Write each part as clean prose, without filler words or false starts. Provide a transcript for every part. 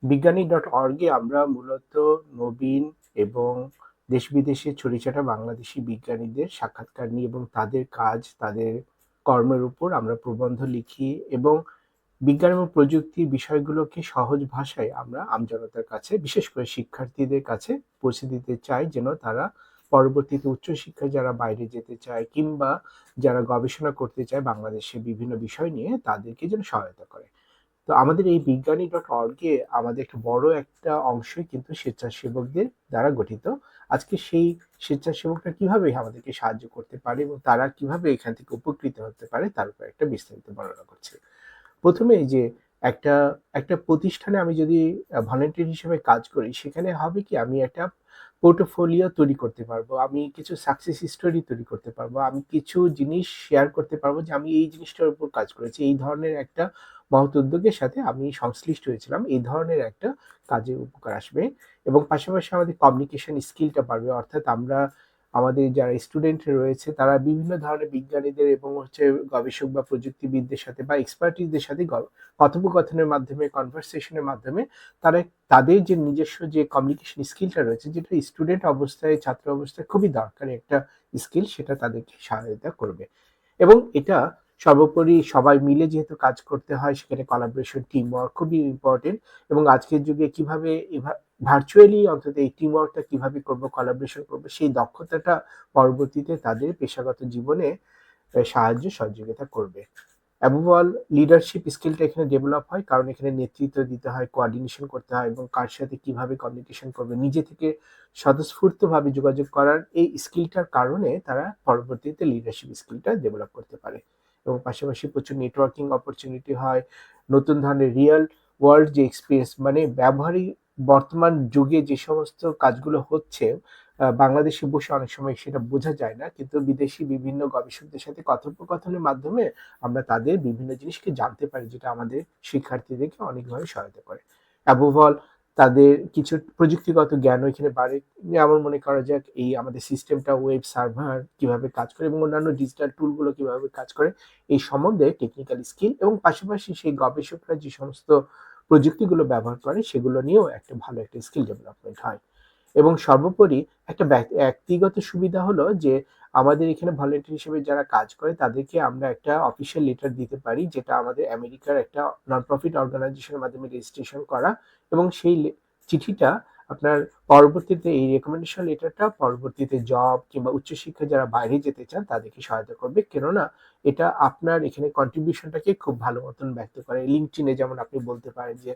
বিজ্ঞানী.org-এ আমরা মূলত নবীন এবং দেশ-বিদেশে ছড়িয়ে-ছিটা বাংলাদেশী বিজ্ঞানীদের সাক্ষাৎকার নিই এবং তাদের কাজ, তাদের কর্মের উপর আমরা প্রবন্ধ লিখি এবং বিজ্ঞান এবং প্রযুক্তির বিষয়গুলোকে সহজ ভাষায় আমরা আমজনতার কাছে, বিশেষ করে শিক্ষার্থীদের কাছে পৌঁছে দিতে চাই, যেন তারা পরবর্তীতে উচ্চশিক্ষায় যারা বাইরে যেতে চায় কিংবা যারা গবেষণা করতে চায় বাংলাদেশের বিভিন্ন বিষয় নিয়ে, তাদেরকে যেন সহায়তা করে। তো আমাদের এই বিজ্ঞানী.org-এ আমাদের একটা বড় একটা অংশই কিন্তু স্বেচ্ছাসেবকদের দ্বারা গঠিত। আজকে সেই স্বেচ্ছাসেবকরা কিভাবে আমাদেরকে সাহায্য করতে পারে এবং তারা কিভাবে এখান থেকে উপকৃত হতে পারে তার উপর একটা বিস্তারিত বর্ণনা করছি। প্রথমে এই যে একটা একটা প্রতিষ্ঠানে আমি যদি ভলান্টিয়ার হিসেবে কাজ করি, সেখানে হবে কি আমি একটা পোর্টফোলিও তৈরি করতে পারবো, আমি কিছু সাকসেস স্টোরি তৈরি করতে পারবো, আমি কিছু জিনিস শেয়ার করতে পারবো যে আমি এই জিনিসটার উপর কাজ করেছি, এই ধরনের একটা মহৎ উদ্যোগের সাথে আমি সংশ্লিষ্ট হয়েছিলাম, এই ধরনের একটা কাজে উপকার আসবে। এবং পাশাপাশি আমাদের কমিউনিকেশন স্কিলটা বাড়বে, অর্থাৎ আমরা আমাদের যারা স্টুডেন্ট রয়েছে তারা বিভিন্ন ধরনের বিজ্ঞানীদের এবং গবেষক বা প্রযুক্তিবিদদের সাথে বা এক্সপার্টিসদের সাথে কথোপকথনের মাধ্যমে, কনভারসেশনের মাধ্যমে তারা তাদের যে নিজস্ব যে কমিউনিকেশন স্কিলটা রয়েছে, যেটা স্টুডেন্ট অবস্থায়, ছাত্র অবস্থায় খুবই দরকারি একটা স্কিল, সেটা তাদেরকে সহায়তা করবে। এবং এটা সর্বোপরি সবাই মিলে যেহেতু কাজ করতে হয়, সেখানে কোলাবোরেশন, টিম ওয়ার্ক খুবই ইম্পর্টেন্ট। এবং আজকের যুগে কিভাবে ভার্চুয়ালি অন্তত এই টিম ওয়ার্কটা কিভাবে করবো, কোলাবোরেশন করবো, সেই দক্ষতাটা পরবর্তীতে তাদের পেশাগত জীবনে সাহায্য সহযোগিতা করবে। অ্যাবভ অল লিডারশিপ স্কিলটা এখানে ডেভেলপ হয়, কারণ এখানে নেতৃত্ব দিতে হয়, কোঅর্ডিনেশন করতে হয় এবং কার সাথে কিভাবে কমিউনিকেশন করবে, নিজে থেকে স্বতঃস্ফূর্তভাবে যোগাযোগ করার এই স্কিলটার কারণে তারা পরবর্তীতে লিডারশিপ স্কিলটা ডেভেলপ করতে পারে। এবং পাশাপাশি প্রচুর নেটওয়ার্কিং অপরচুনিটি হয়, নতুন ধরনের রিয়েল ওয়ার্ল্ড যে এক্সপিরিয়েন্স, মানে ব্যবহারিক বর্তমান যুগে যে সমস্ত কাজগুলো হচ্ছে, বাংলাদেশে বসে অনেক সময় সেটা বোঝা যায় না, কিন্তু বিদেশি বিভিন্ন গবেষকদের সাথে কথোপকথনের মাধ্যমে আমরা তাদের বিভিন্ন জিনিসকে জানতে পারি, যেটা আমাদের শিক্ষার্থীদেরকে অনেকভাবে সহায়তা করে। অ্যাবভ অল তাদের কিছু প্রযুক্তিগত জ্ঞানও এখানে বাড়ে। যেমন মনে করা যাক এই আমাদের সিস্টেমটা, ওয়েব সার্ভার কিভাবে কাজ করে এবং অন্যান্য ডিজিটাল টুলগুলো কিভাবে কাজ করে, এই সম্বন্ধে টেকনিক্যাল স্কিল এবং পাশাপাশি সেই গবেষকরা যে সমস্ত প্রযুক্তিগুলো ব্যবহার করে সেগুলো নিয়েও একটা ভালো একটা স্কিল ডেভেলপমেন্ট হয়। এবং সর্বোপরি একটা ব্যক্তিগত সুবিধা হলো যে আমাদের এখানে ভলান্টিয়ার হিসেবে যারা কাজ করে তাদেরকে আমরা একটা অফিসিয়াল লেটার দিতে পারি, যেটা আমাদের আমেরিকার একটা নন প্রফিট অর্গানাইজেশনের মাধ্যমে রেজিস্ট্রেশন করা। এবং সেই চিঠিটা আপনার পরবর্তীতে, এই রেকমেন্ডেশন লেটারটা পরবর্তীতে জব কিংবা উচ্চশিক্ষায় যারা বাইরে যেতে চান তাদেরকে সহায়তা করবে, কেননা এটা আপনার এখানে কন্ট্রিবিউশনটাকে খুব ভালো মতন ব্যক্ত করে। লিঙ্কডইনে যেমন আপনি বলতে পারেন যে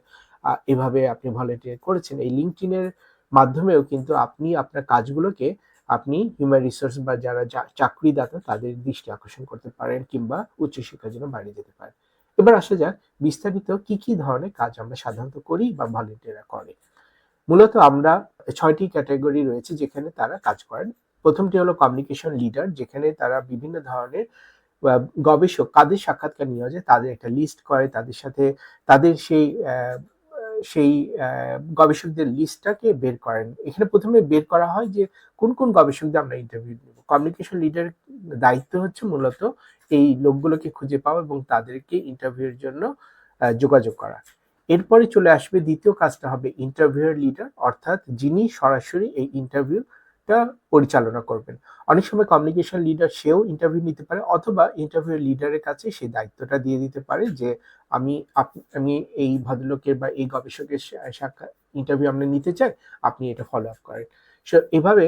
এভাবে আপনি ভলান্টিয়ার করেছেন, এই লিঙ্কডইনের মাধ্যমেও কিন্তু আপনি আপনার কাজগুলোকে আপনি হিউম্যান রিসোর্স বা যারা চাকরিদাতা তাদের দৃষ্টি আকর্ষণ করতে পারেন কিংবা উচ্চশিক্ষার জন্য বাইরে যেতে পারেন। এবার আসা যাক বিস্তারিত কি কি ধরনের কাজ আমরা সাধারণত করি বা ভলান্টিয়াররা করে। মূলত আমরা ৬টি ক্যাটাগরি রয়েছে যেখানে তারা কাজ করেন। প্রথমটি হলো কমিউনিকেশন লিডার, যেখানে তারা বিভিন্ন ধরনের গবেষক কাদের সাক্ষাৎকার নেওয়া যায় তাদের একটা লিস্ট করে, তাদের সাথে তাদের সেই গবেষকদের লিস্টটাকে বের করেন। এখানে প্রথমে বের করা হয় যে কোন কোন গবেষকদের আমরা ইন্টারভিউ নেব। কমিউনিকেশন লিডার দায়িত্ব হচ্ছে মূলত এই লোকগুলোকে খুঁজে পাওয়া এবং তাদেরকে ইন্টারভিউর জন্য যোগাযোগ করা। এরপরে চলে আসবে দ্বিতীয় কাজটা, হবে ইন্টারভিউয়ার লিডার, অর্থাৎ যিনি সরাসরি এই ইন্টারভিউটা পরিচালনা করবেন। অনেক সময় কমিউনিকেশন লিডার সেও ইন্টারভিউ নিতে পারে, অথবা ইন্টারভিউ লিডারের কাছে সেই দায়িত্বটা দিয়ে দিতে পারে যে আমি এই ভদ্রলোকের বা এই গবেষকের সাক্ষাৎ ইন্টারভিউ আমরা নিতে চাই, আপনি এটা ফলো আপ করেন। সো এভাবে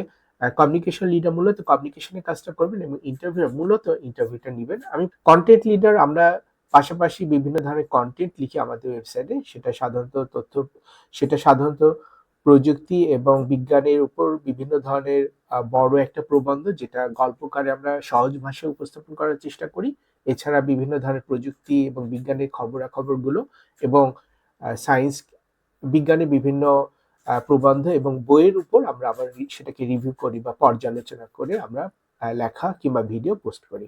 কমিউনিকেশন লিডার মূলত কমিউনিকেশনের কাজটা করবেন এবং ইন্টারভিউয়ার মূলত ইন্টারভিউটা নেবেন। আমি কন্টেন্ট লিডার, আমরা পাশাপাশি বিভিন্ন ধরনের কন্টেন্ট লিখি আমাদের ওয়েবসাইটে, সেটা সাধারণত প্রযুক্তি এবং বিজ্ঞানের উপর বিভিন্ন ধরনের বড় একটা প্রবন্ধ, যেটা গল্পকারে আমরা সহজ ভাষায় উপস্থাপন করার চেষ্টা করি। এছাড়া বিভিন্ন ধরনের প্রযুক্তি এবং বিজ্ঞানের খবরাখবরগুলো এবং সায়েন্স, বিজ্ঞানের বিভিন্ন প্রবন্ধ এবং বইয়ের উপর আমরা আবার সেটাকে রিভিউ করি বা পর্যালোচনা করে আমরা লেখা কিংবা ভিডিও পোস্ট করি।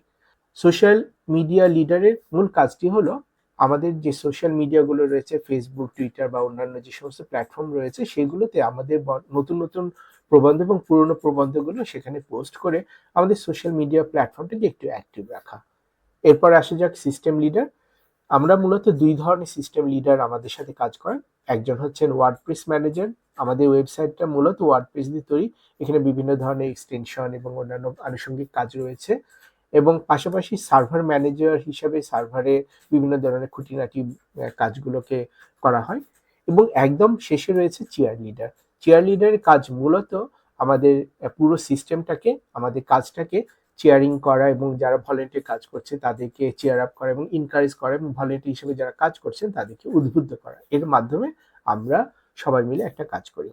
সোশ্যাল মিডিয়া লিডারের মূল কাজটি হলো আমাদের যে সোশ্যাল মিডিয়াগুলো রয়েছে, ফেসবুক, টুইটার বা অন্যান্য যে সমস্ত প্ল্যাটফর্ম রয়েছে, সেগুলোতে আমাদের নতুন নতুন প্রবন্ধ এবং পুরনো প্রবন্ধগুলো সেখানে পোস্ট করে আমাদের সোশ্যাল মিডিয়া প্ল্যাটফর্মটাকে একটু অ্যাক্টিভ রাখা। এরপর আসা যাক সিস্টেম লিডার। আমরা মূলত ২ ধরনের সিস্টেম লিডার আমাদের সাথে কাজ করেন। একজন হচ্ছেন ওয়ার্ডপ্রেস ম্যানেজার। আমাদের ওয়েবসাইটটা মূলত ওয়ার্ডপ্রেস দিয়ে তৈরি। এখানে বিভিন্ন ধরনের এক্সটেনশন এবং অন্যান্য আনুষঙ্গিক কাজ রয়েছে। এবং পাশাপাশি সার্ভার ম্যানেজার হিসাবে সার্ভারে বিভিন্ন ধরনের খুঁটিনাটি কাজগুলোকে করা হয়। এবং একদম শেষে রয়েছে চেয়ার লিডার। চেয়ার লিডারের কাজ মূলত আমাদের পুরো সিস্টেমটাকে, আমাদের কাজটাকে চেয়ারিং করা এবং যারা ভলেন্টিয়ার কাজ করছে তাদেরকে চেয়ার আপ করা এবং এনকারেজ করা এবং ভলেন্টিয়ার হিসেবে যারা কাজ করছেন তাদেরকে উদ্বুদ্ধ করা। এর মাধ্যমে আমরা সবাই মিলে একটা কাজ করি।